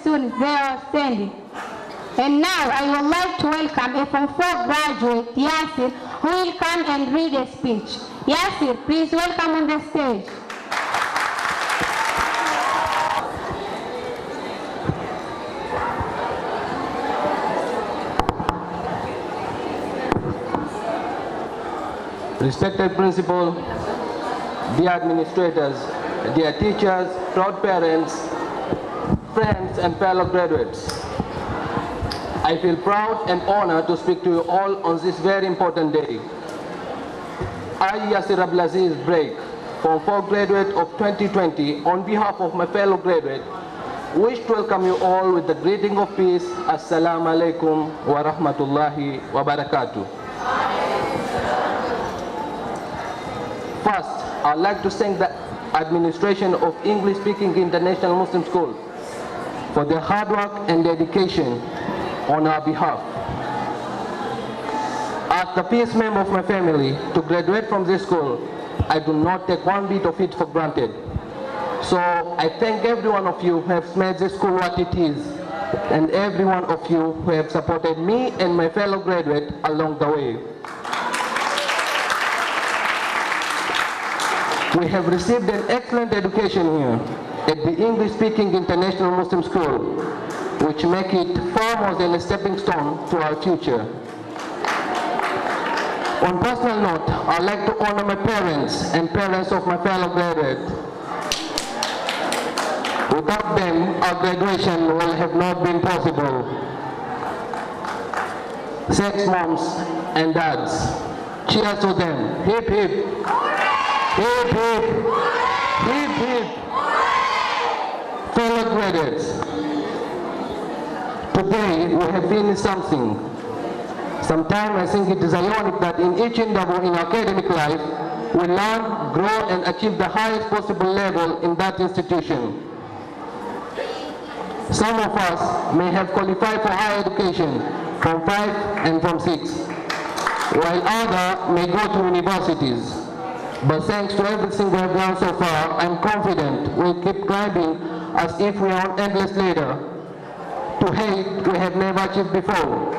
Students, they are standing. And now I would like to welcome a Form 4 graduate, Yasir, who will come and read a speech. Yasir, please welcome on the stage. Respected Principal, dear administrators, dear teachers, proud parents, friends and fellow graduates. I feel proud and honored to speak to you all on this very important day. I, Yasir Abdulaziz Break, Form 4 graduate of 2020, on behalf of my fellow graduates, wish to welcome you all with the greeting of peace. Assalamu alaikum wa rahmatullahi wa barakatuh. First, I'd like to thank the administration of English-speaking International Muslim School for their hard work and dedication on our behalf. Our as the first member of my family to graduate from this school, I do not take one bit of it for granted. So I thank every one of you who have made this school what it is, and every one of you who have supported me and my fellow graduates along the way. We have received an excellent education here at the English-speaking International Muslim School, which make it far more than a stepping stone to our future. On personal note, I'd like to honor my parents and parents of my fellow graduates. Without them, our graduation will have not been possible. Thanks, moms and dads. Cheers to them. Hip, hip. Hip, hip. Hip, hip. Fellow graduates, today we have finished something. Sometimes I think it is ironic that in each endeavor in academic life, we learn, grow, and achieve the highest possible level in that institution. Some of us may have qualified for higher education from 5 and from 6, while others may go to universities. But thanks to everything we have done so far, I'm confident we'll keep climbing as if we are on endless ladder to heights we have never achieved before.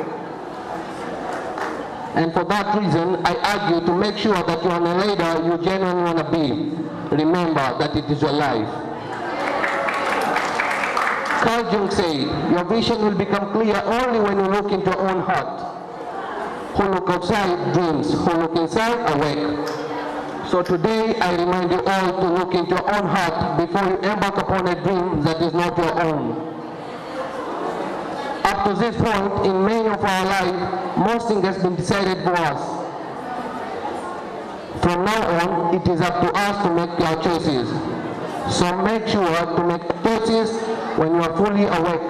And for that reason, I urge you to make sure that you're on a ladder you genuinely want to be. Remember that it is your life. Carl Jung said, your vision will become clear only when you look into your own heart. Who look outside dreams, who look inside awake. So today I remind you all to look into your own heart before you embark upon a dream that is not your own. Up to this point in many of our lives, most things has been decided for us. From now on, it is up to us to make our choices. So make sure to make choices when you are fully awake.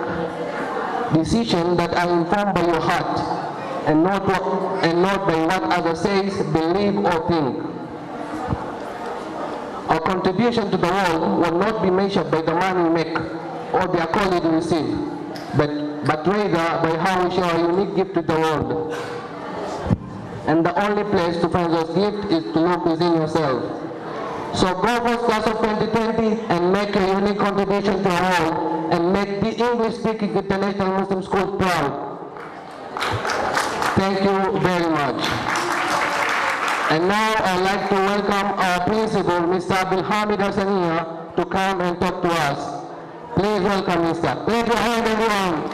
Decisions that are informed by your heart and not by what others say, believe, or think. Our contribution to the world will not be measured by the money we make or the accolade we receive, but rather by how we share our unique gift to the world. And the only place to find those gifts is to look within yourself. So go first class of 2020 and make a unique contribution to our world and make the English-speaking International Muslim School proud. Thank you very much. And now I'd like to welcome our principal, Mr. Abdulhamid Hassania, to come and talk to us. Please welcome Mr. Clap your hand, everyone.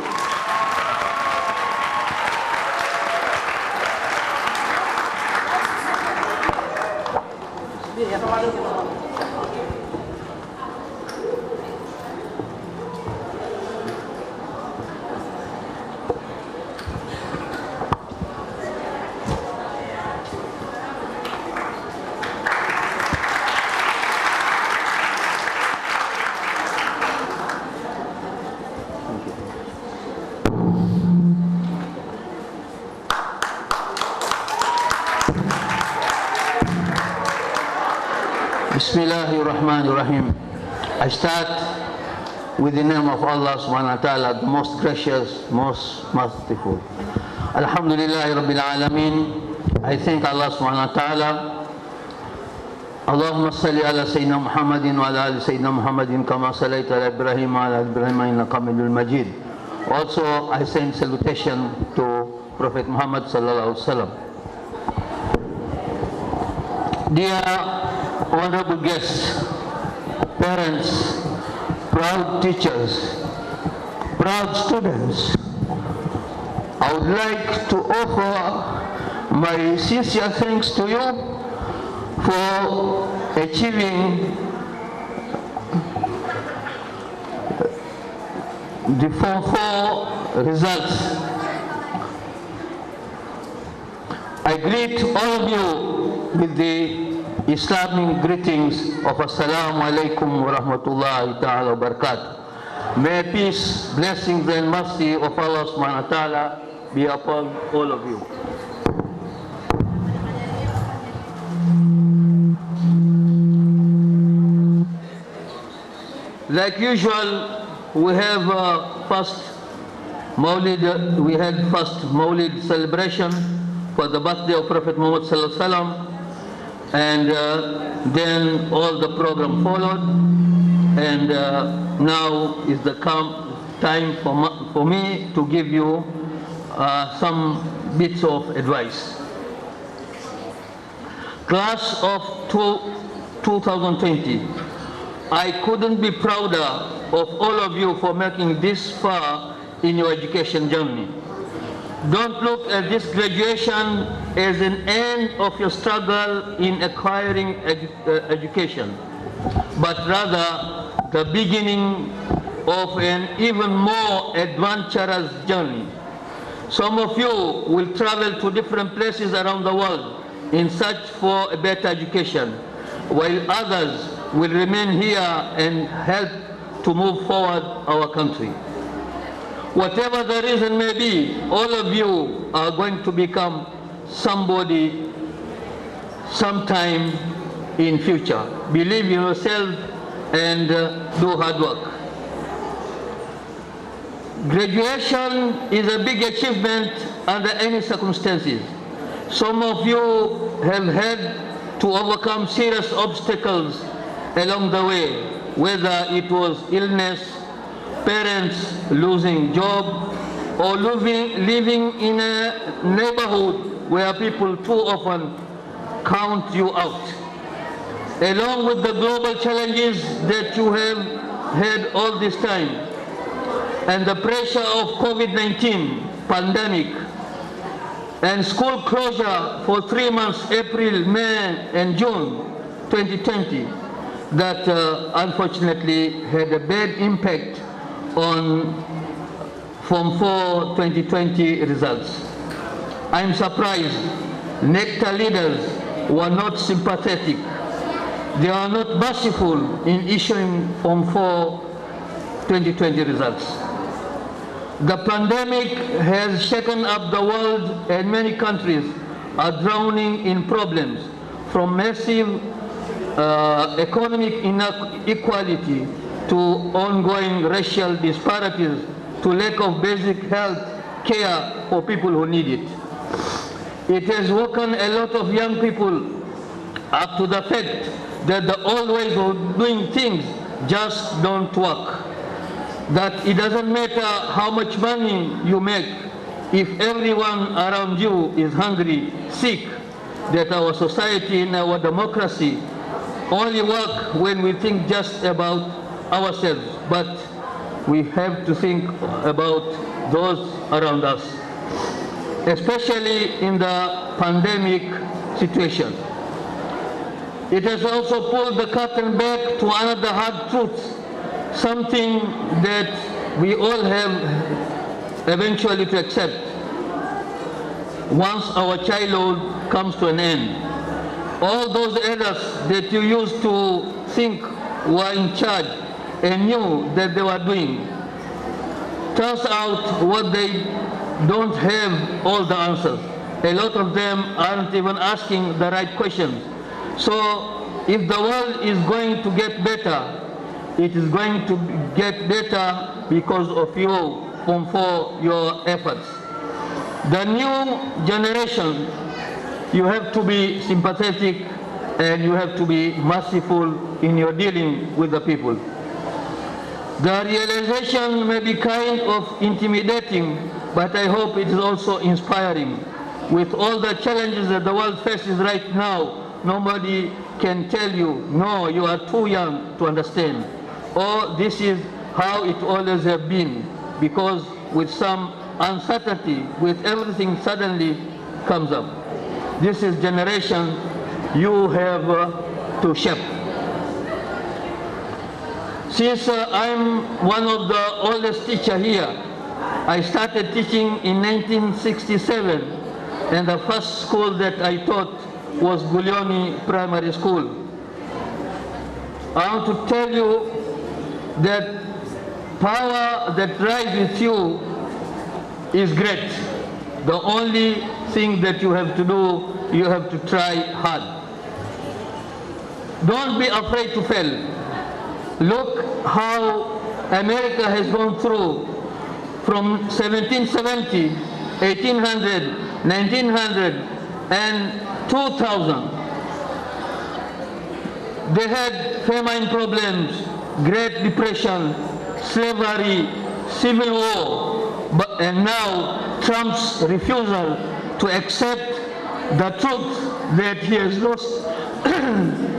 Bismillahirrahmanirrahim. I start with the name of Allah subhanahu wa ta'ala, the most gracious, most merciful. Alhamdulillahi Rabbil Alameen. I thank Allah subhanahu wa ta'ala. Allahumma salli ala Sayyidina Muhammadin wa ala ali Sayyidina Muhammadin kama sallaita ala Ibrahim wa ala Ibrahim innaka Hamidul Majid. Also, I send salutation to Prophet Muhammad sallallahu alaihi wasallam. Dear honorable guests, parents, proud teachers, proud students, I would like to offer my sincere thanks to you for achieving the Form 4 results. I greet all of you with the Islamic greetings of Assalamu alaikum wa rahmatullahi ta'ala wa barakatuh. May peace, blessings and mercy of Allah subhanahu wa ta'ala be upon all of you. Like usual, we have first Maulid celebration for the birthday of Prophet Muhammad Sallallahu Alaihi Wasallam, and then all the program followed, and now is the time for me to give you some bits of advice. Class of 2020, I couldn't be prouder of all of you for making this far in your education journey. Don't look at this graduation as an end of your struggle in acquiring education, but rather the beginning of an even more adventurous journey. Some of you will travel to different places around the world in search for a better education, while others will remain here and help to move forward our country. Whatever the reason may be, all of you are going to become somebody sometime in future. Believe in yourself and do hard work. Graduation is a big achievement under any circumstances. Some of you have had to overcome serious obstacles along the way, whether it was illness, parents losing job, or living in a neighborhood where people too often count you out. Along with the global challenges that you have had all this time, and the pressure of COVID-19 pandemic, and school closure for 3 months, April, May, and June 2020, that unfortunately had a bad impact on Form 4 2020 results. I'm surprised NECTA leaders were not sympathetic. They are not merciful in issuing Form 4 2020 results. The pandemic has shaken up the world, and many countries are drowning in problems, from massive economic inequality to ongoing racial disparities to lack of basic health care for people who need it. It has woken a lot of young people up to the fact that the old ways of doing things just don't work. That it doesn't matter how much money you make if everyone around you is hungry, sick, that our society and our democracy only work when we think just about ourselves, but we have to think about those around us, especially in the pandemic situation. It has also pulled the curtain back to another hard truth, something that we all have eventually to accept once our childhood comes to an end. All those elders that you used to think were in charge and knew that they were doing, turns out what they don't have all the answers. A lot of them aren't even asking the right questions. So if the world is going to get better, it is going to get better because of you, for your efforts. The new generation, you have to be sympathetic and you have to be merciful in your dealing with the people. The realization may be kind of intimidating, but I hope it is also inspiring. With all the challenges that the world faces right now, nobody can tell you, no, you are too young to understand, or this is how it always have been, because with some uncertainty, with everything suddenly comes up. This is generation you have to shape. Since I'm one of the oldest teachers here, I started teaching in 1967, and the first school that I taught was Gulioni Primary School. I want to tell you that power that rises with you is great. The only thing that you have to do, you have to try hard. Don't be afraid to fail. Look how America has gone through from 1770, 1800, 1900, and 2000. They had famine problems, Great Depression, slavery, civil war, and now Trump's refusal to accept the truth that he has lost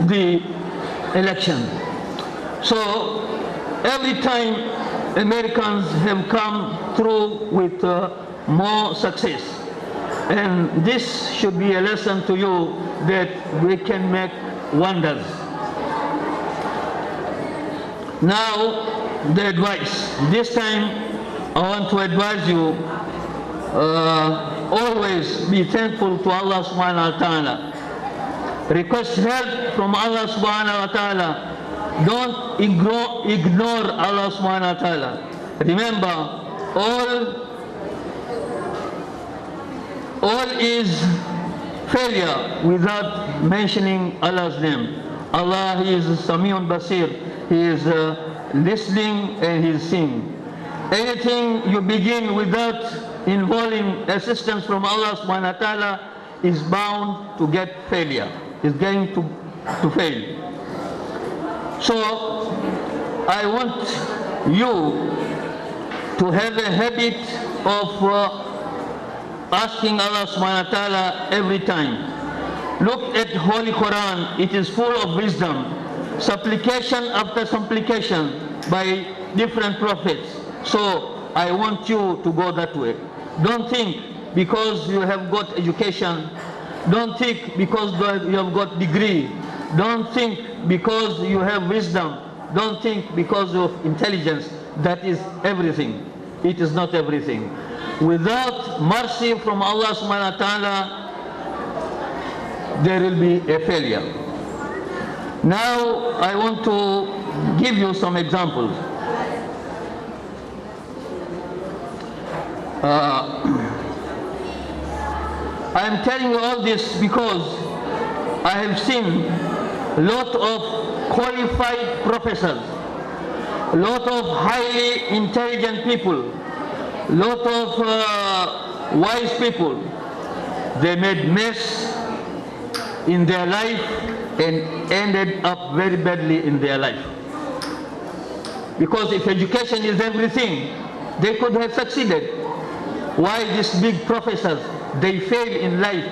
the election. So every time Americans have come through with more success. And this should be a lesson to you that we can make wonders. Now, the advice. This time, I want to advise you, always be thankful to Allah subhanahu wa ta'ala. Request help from Allah subhanahu wa ta'ala. Don't ignore Allah subhanahu wa ta'ala. Remember, all is failure without mentioning Allah's name. Allah, He is Sami'un Basir. He is listening and He is seeing. Anything you begin without involving assistance from Allah subhanahu wa ta'ala is bound to get failure. Is going to fail. So I want you to have a habit of asking Allah subhanahu wa ta'ala every time. Look at Holy Quran, it is full of wisdom. Supplication after supplication by different prophets. So I want you to go that way. Don't think because you have got education, don't think because you have got degree, don't think because you have wisdom, don't think because of intelligence, that is everything. It is not everything. Without mercy from Allah subhanahu wa ta'ala, there will be a failure. Now I want to give you some examples. I am telling you all this because I have seen a lot of qualified professors, a lot of highly intelligent people, a lot of wise people. They made mess in their life and ended up very badly in their life. Because if education is everything, they could have succeeded. Why these big professors, they fail in life?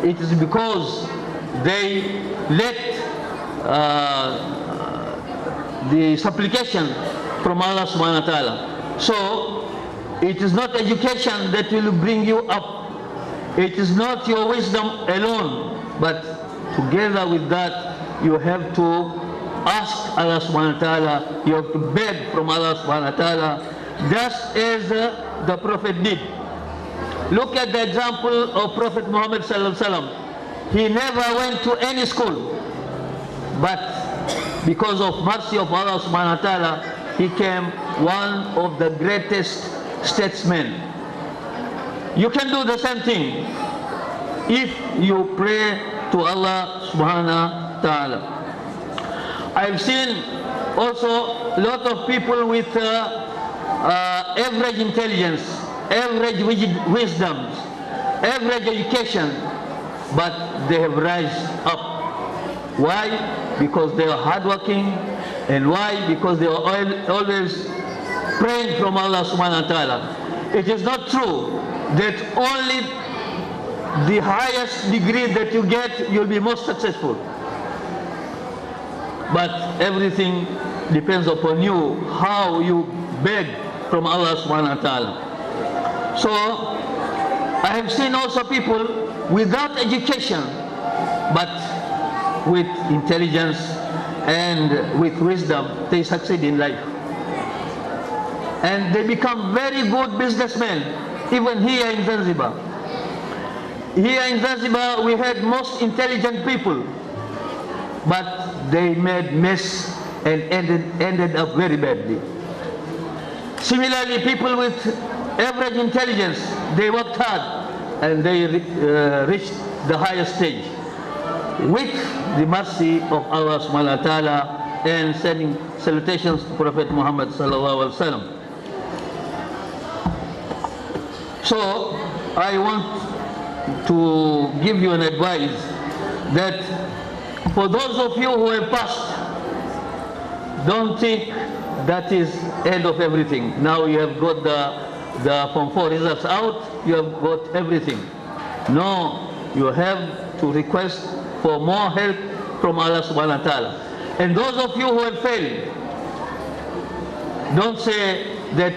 It is because they let the supplication from Allah subhanahu wa ta'ala. So it is not education that will bring you up. It is not your wisdom alone, but together with that, you have to ask Allah subhanahu wa ta'ala, you have to beg from Allah subhanahu wa ta'ala, just as the Prophet did. Look at the example of Prophet Muhammad sallallahu alaihi wasallam. He never went to any school, but because of mercy of Allah subhanahu wa ta'ala, he became one of the greatest statesmen. You can do the same thing if you pray to Allah subhanahu wa ta'ala. I've seen also a lot of people with average intelligence, average wisdom, average education, but they have risen up. Why? Because they are hardworking. And why? Because they are always praying from Allah subhanahu wa ta'ala. It is not true that only the highest degree that you get, you'll be most successful. But everything depends upon you, how you beg from Allah subhanahu wa ta'ala. So I have seen also people without education, but with intelligence and with wisdom, they succeed in life. And they become very good businessmen, even here in Zanzibar. Here in Zanzibar, we had most intelligent people, but they made mess and ended up very badly. Similarly, people with average intelligence, they worked hard and they reached the highest stage with the mercy of Allah subhanahu wa ta'ala and sending salutations to Prophet Muhammad sallallahu alaihi wasallam. So I want to give you an advice that for those of you who have passed, don't think that is end of everything. Now you have got the Form 4 results out, you have got everything. No, you have to request for more help from Allah subhanahu wa ta'ala. And those of you who have failed, don't say that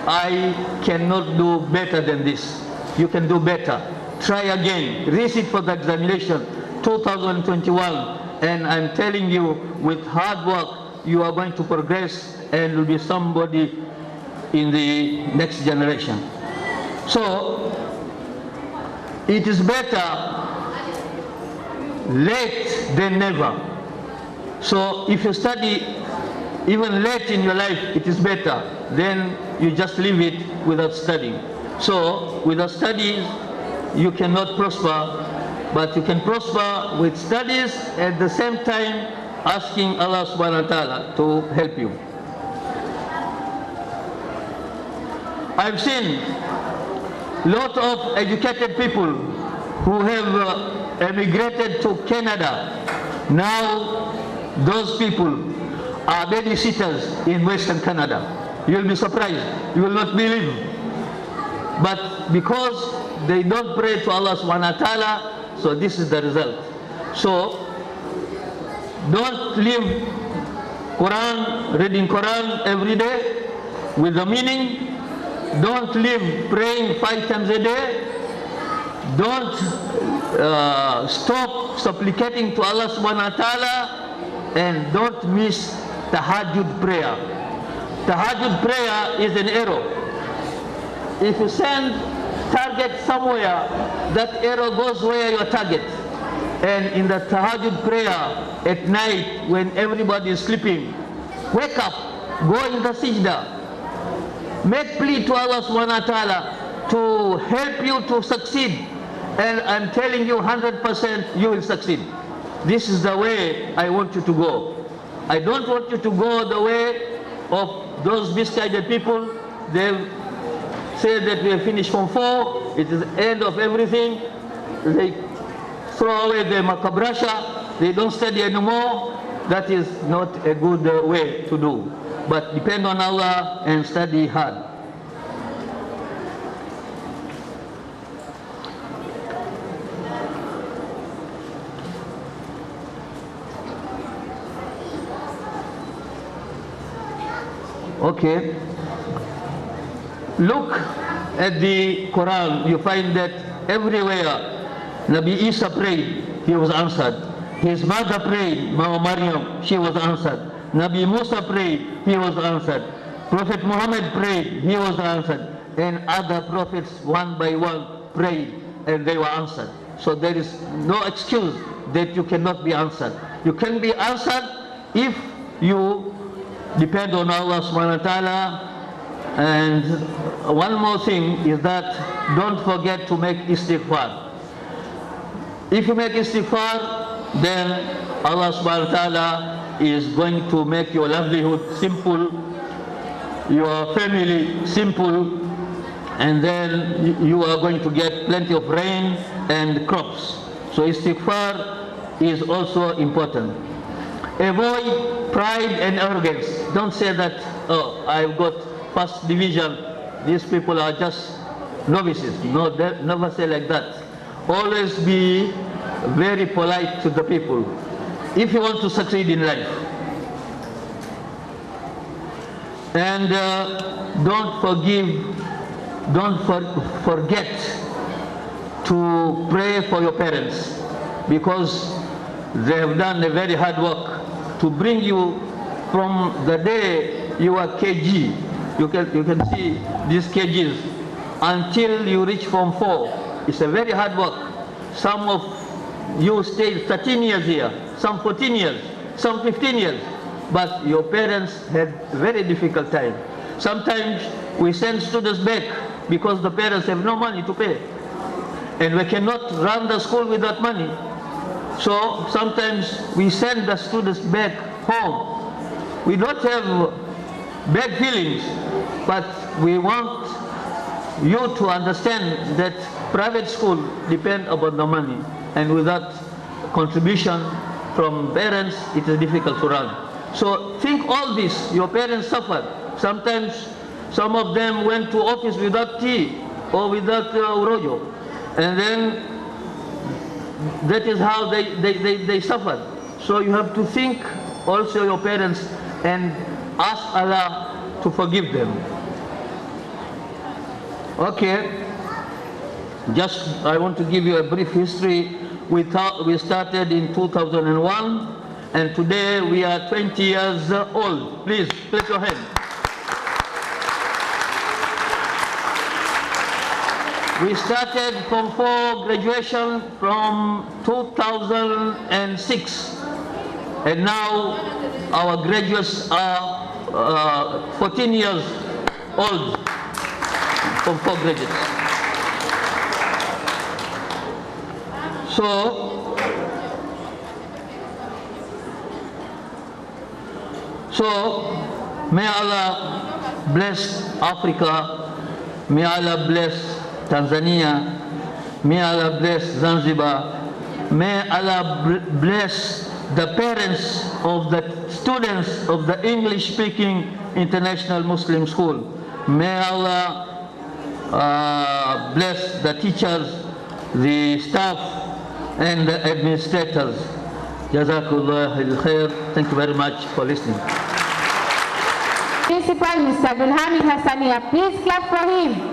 I cannot do better than this. You can do better. Try again. Resit for the examination 2021. And I'm telling you, with hard work, you are going to progress and will be somebody in the next generation. So, it is better late than never. So, if you study even late in your life, it is better. Then you just leave it without studying. So, without studies, you cannot prosper, but you can prosper with studies at the same time asking Allah subhanahu wa ta'ala to help you. I've seen a lot of educated people who have emigrated to Canada. Now, those people are babysitters in Western Canada. You'll be surprised. You will not believe. But because they don't pray to Allah subhanahu wa ta'ala, so this is the result. So, don't leave Quran, reading Quran every day with the meaning. Don't leave praying 5 times a day. Don't stop supplicating to Allah subhanahu wa ta'ala, and don't miss tahajjud prayer. Tahajjud prayer is an arrow. If you send target somewhere, that arrow goes where your target. And in the tahajjud prayer at night when everybody is sleeping, wake up, go in the sajda, make plea to Allah subhanahu wa ta'ala to help you to succeed. And I'm telling you 100% you will succeed. This is the way I want you to go. I don't want you to go the way of those misguided people. They say that we have finished Form 4, it is the end of everything. They throw away the makabrasha, they don't study anymore. That is not a good way to do. But depend on Allah and study hard. Okay. Look at the Quran, you find that everywhere Nabi Isa prayed, he was answered. His mother prayed, Mama Maryam, she was answered. Nabi Musa prayed, he was answered. Prophet Muhammad prayed, he was answered. And other prophets one by one prayed and they were answered. So there is no excuse that you cannot be answered. You can be answered if you depend on Allah subhanahu wa ta'ala. And one more thing is that don't forget to make istighfar. If you make istighfar, then Allah subhanahu wa ta'ala is going to make your livelihood simple, your family simple, and then you are going to get plenty of rain and crops. So istighfar is also important. Avoid pride and arrogance. Don't say that, oh, I've got first division, these people are just novices. No, never say like that. Always be very polite to the people if you want to succeed in life. And don't forget to pray for your parents, because they have done a very hard work to bring you from the day you are KG. You can see these KGs until you reach Form 4. It's a very hard work. Some of you stayed 13 years here, some 14 years, some 15 years. But your parents had a very difficult time. Sometimes we send students back because the parents have no money to pay. And we cannot run the school without money. So sometimes we send the students back home. We don't have bad feelings, but we want you to understand that private school depend upon the money, and without contribution from parents, it is difficult to run. So think all this. Your parents suffered. Sometimes some of them went to office without tea or without rojo, and then that is how they suffered. So you have to think also your parents and ask Allah to forgive them. Okay, just I want to give you a brief history. We started in 2001, and today we are 20 years old. Please, clap your hand. We started Form 4 graduation from 2006, and now our graduates are 14 years old, Form 4 graduates. So may Allah bless Africa, may Allah bless Tanzania, may Allah bless Zanzibar, may Allah bless the parents of the students of the English-speaking International Muslim School. May Allah bless the teachers, the staff, and the administrators. Jazakallah al-khair. Thank you very much for listening. Principal Mr. Abdulhamid Hassania, please clap for him.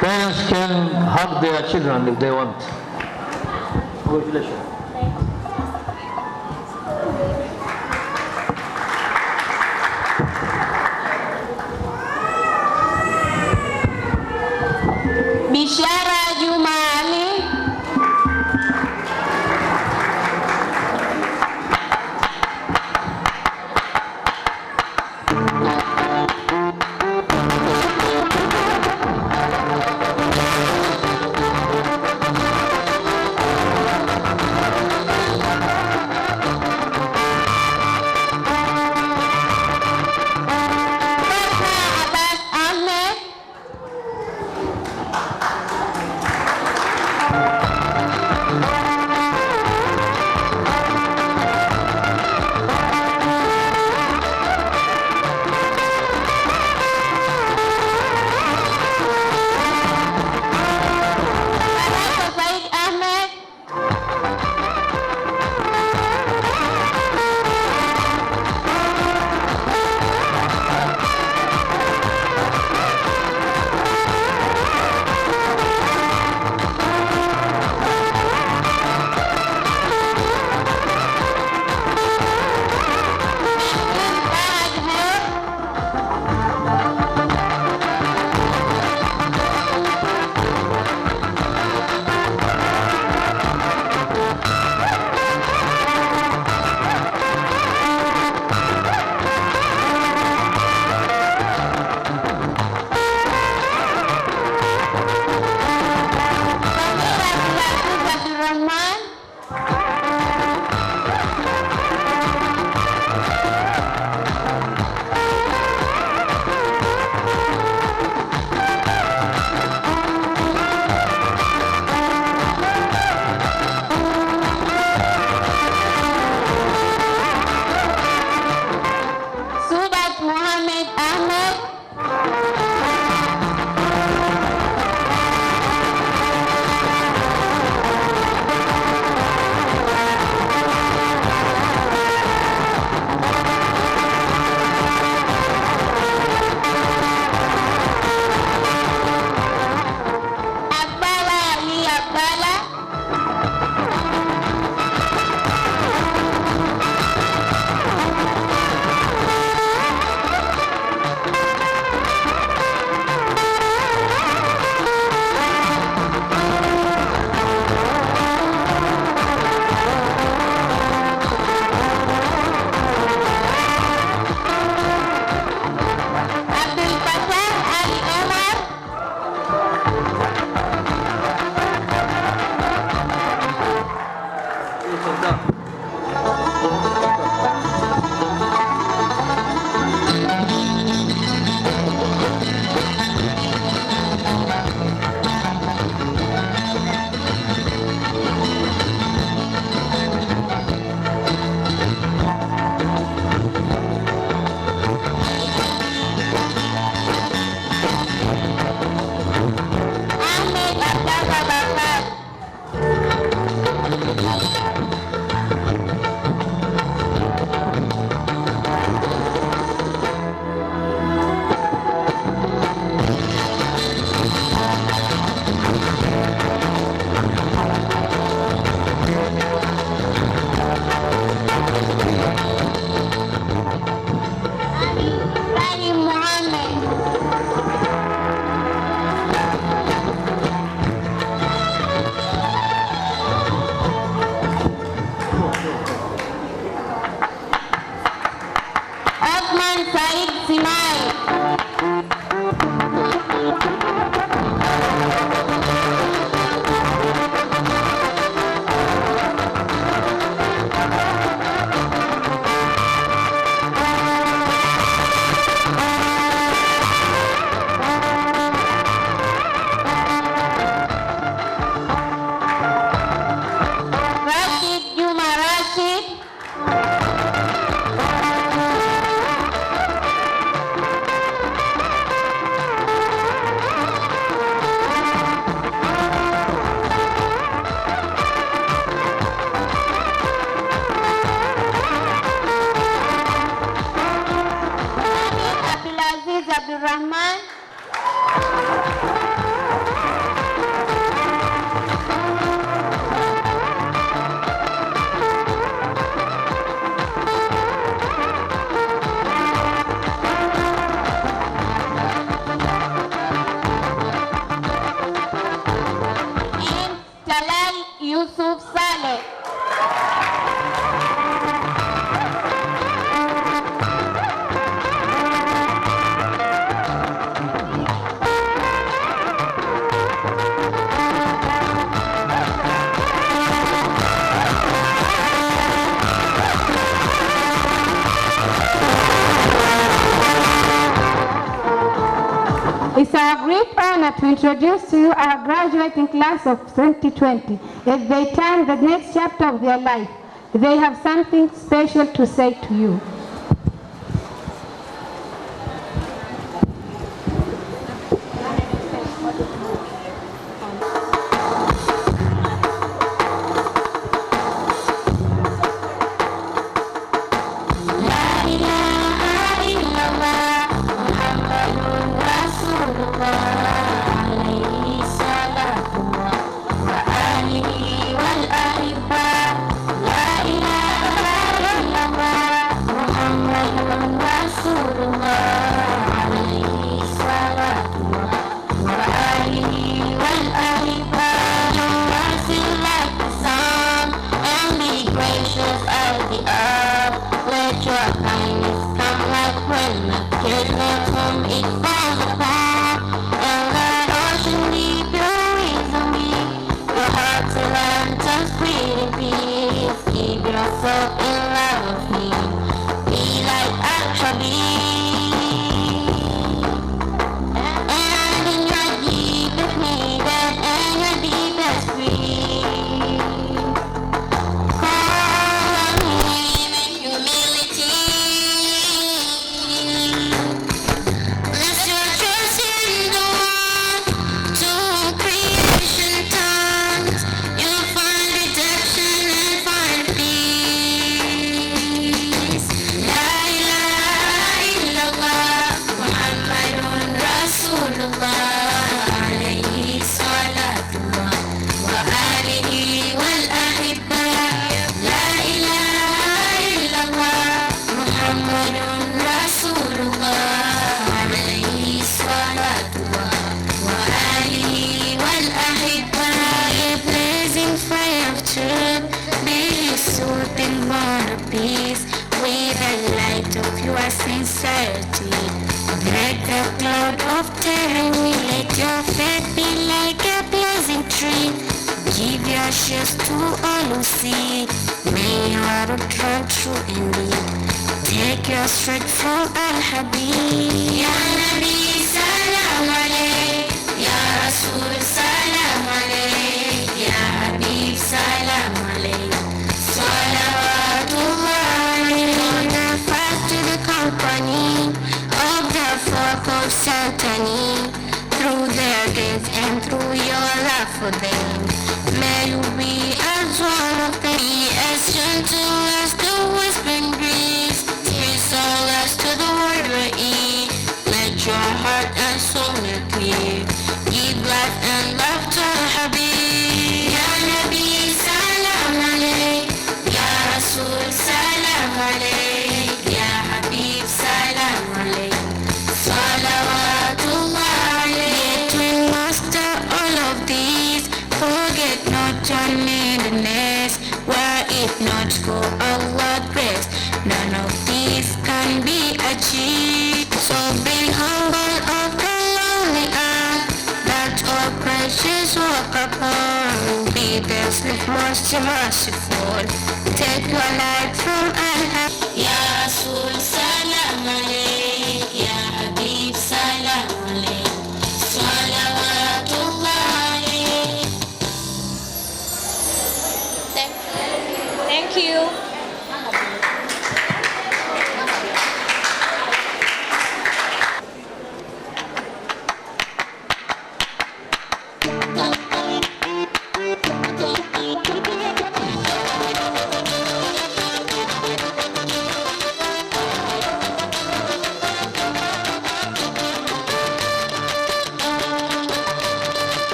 Parents can hug their children if they want. Congratulations. Bishara Juma Ali. Yusuf Saleh. It's our great honor to introduce to you our graduating class of 2020. As they turn the next chapter of their life, they have something special to say to you. Thank you.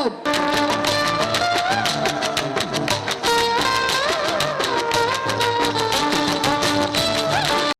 God.